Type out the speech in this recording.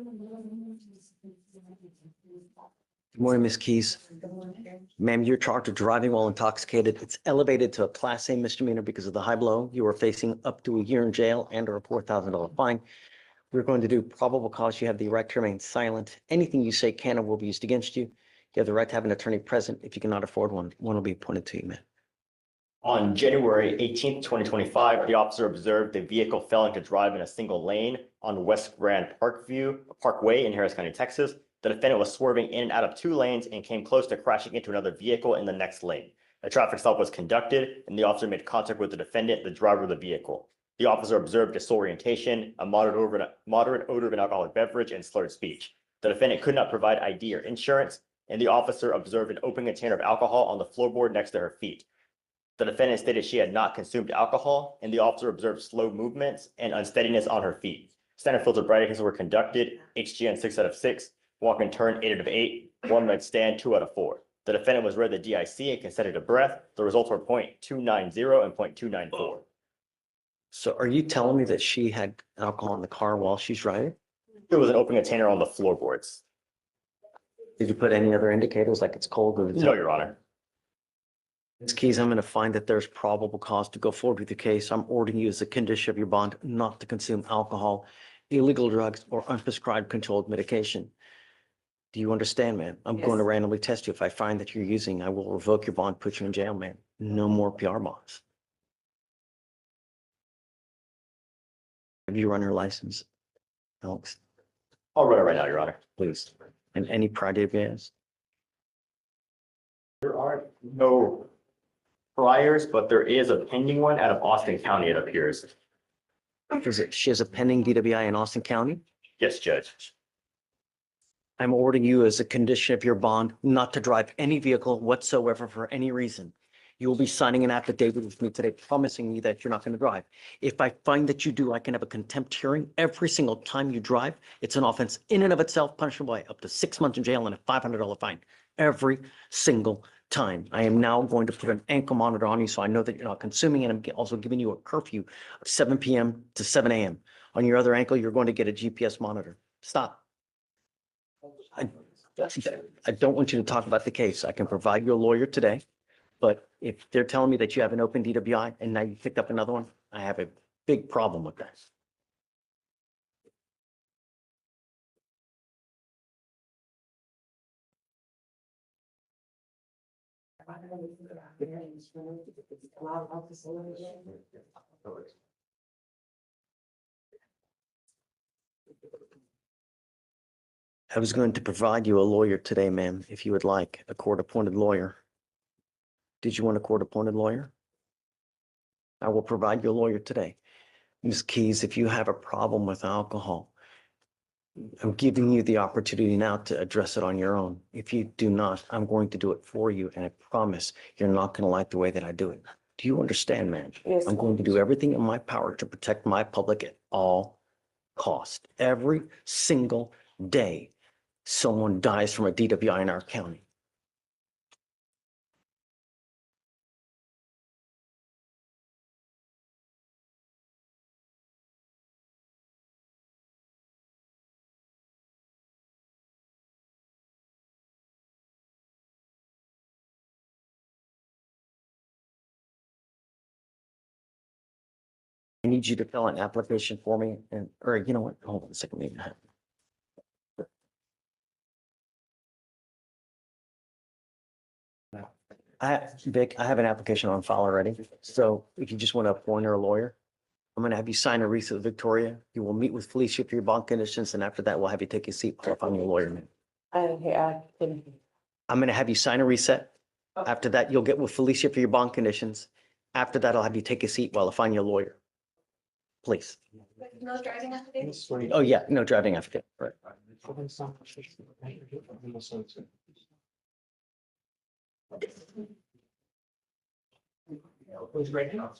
Good morning, Ms. Keys. Ma'am, you're charged with driving while intoxicated. It's elevated to a Class A misdemeanor because of the high blow. You are facing up to a year in jail and or a $4,000 fine. We're going to do probable cause. You have the right to remain silent. Anything you say can and will be used against you. You have the right to have an attorney present. If you cannot afford one, one will be appointed to you, ma'am. On January 18th, 2025, the officer observed the vehicle failing to drive in a single lane on West Grand Parkway in Harris County, Texas. The defendant was swerving in and out of two lanes and came close to crashing into another vehicle in the next lane. A traffic stop was conducted, and the officer made contact with the defendant, the driver of the vehicle. The officer observed disorientation, a moderate odor of an alcoholic beverage, and slurred speech. The defendant could not provide ID or insurance, and the officer observed an open container of alcohol on the floorboard next to her feet. The defendant stated she had not consumed alcohol, and the officer observed slow movements and unsteadiness on her feet. Standard filter Brady tests were conducted, HGN 6 out of 6, walk and turn 8 out of 8, 1 minute stand 2 out of 4. The defendant was read the DIC and consented to breath. The results were 0.290 and 0.294. So are you telling me that she had alcohol in the car while she's driving? There was an open container on the floorboards. Did you put any other indicators like it's cold? Or No, Your Honor. Ms. Keys, I'm going to find that there's probable cause to go forward with the case. I'm ordering you as a condition of your bond not to consume alcohol, illegal drugs, or unprescribed controlled medication. Do you understand, ma'am? I'm going to randomly test you. If I find that you're using, I will revoke your bond, put you in jail, ma'am. No more PR bonds. Have you run your license, Alex? I'll run it right now, Your Honor. Please. And any prior gas? There are no priors, but there is a pending one out of Austin County, it appears. She has a pending DWI in Austin County? Yes, Judge. I'm ordering you as a condition of your bond not to drive any vehicle whatsoever for any reason. You will be signing an affidavit with me today promising me that you're not going to drive. If I find that you do, I can have a contempt hearing every single time you drive. It's an offense in and of itself, punishable by up to 6 months in jail and a $500 fine every single time. I am now going to put an ankle monitor on you so I know that you're not consuming, and I'm also giving you a curfew of 7 p.m. to 7 a.m. On your other ankle, you're going to get a GPS monitor. Stop. I don't want you to talk about the case. I can provide you a lawyer today, but if they're telling me that you have an open DWI and now you picked up another one, I have a big problem with that. I was going to provide you a lawyer today, ma'am, if you would like, a court-appointed lawyer. Did you want a court-appointed lawyer? I will provide you a lawyer today. Ms. Keys, if you have a problem with alcohol, I'm giving you the opportunity now to address it on your own. If you do not, I'm going to do it for you, and I promise you're not going to like the way that I do it. Do you understand, ma'am? Yes. I'm going to do everything in my power to protect my public at all costs. Every single day, someone dies from a DWI in our county. I need you to fill an application for me, and or you know what? Hold on a second, maybe. Vic, I have an application on file already. So if you just want to appoint her a lawyer, I'm going to have you sign a receipt with Victoria. You will meet with Felicia for your bond conditions, and after that, we'll have you take your seat. I'll find you a lawyer, man. I'm going to have you sign a reset. After that, you'll get with Felicia for your bond conditions. After that, I'll have you take a seat while I find you a lawyer. Please. No driving affidavit? Oh, yeah, no driving affidavit, right. Right now.